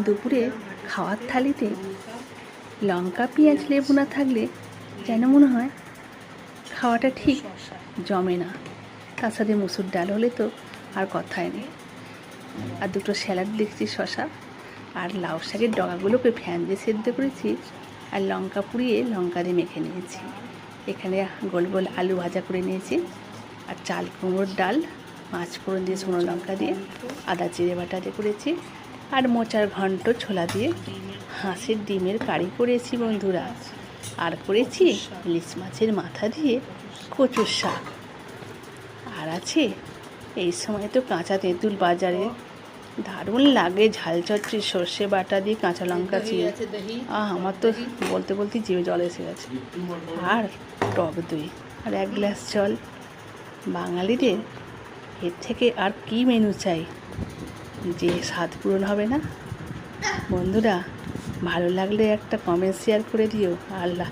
দুপুরে খাওয়ার থালিতে লঙ্কা পেঁয়াজ লেবু না থাকলে যেন মনে হয় খাওয়াটা ঠিক জমে না। তার সাথে মুসুর ডাল হলে তো আর কথাই নেই। আর দুটো স্যালাড দেখছি, শশা আর লাউ শাকের ডগাগুলোকে ফ্যান দিয়ে সেদ্ধ করেছি আর লঙ্কা পুড়িয়ে লঙ্কা দিয়ে মেখে নিয়েছি। এখানে গোল গোল আলু ভাজা করে নিয়েছি আর চাল কুমড়োর ডাল মাছ ফোড়ন দিয়ে শুকনো লঙ্কা দিয়ে আদা জিরে বাটা দিয়ে করেছি আর মোচার ঘন্ট ছোলা দিয়ে হাঁসের ডিমের কারি করেছি বন্ধুরা। আর করেছি ইলিশ মাছের মাথা দিয়ে কচুর শাক। আর আছে এই সময় তো কাঁচা তেঁতুল বাজারে দারুণ লাগে, ঝাল চচ্চড়ি সর্ষে বাটা দিয়ে কাঁচা লঙ্কা চিড়ে। আমার তো বলতে বলতে জিভে জল এসে গেছে। আর টক দই আর এক গ্লাস জল। বাঙালিদের এর থেকে আর কি মেনু চাই যে স্বাদ পূরণ হবে না? বন্ধুরা, ভালো লাগলে একটা কমেন্ট শেয়ার করে দিও। আল্লাহ।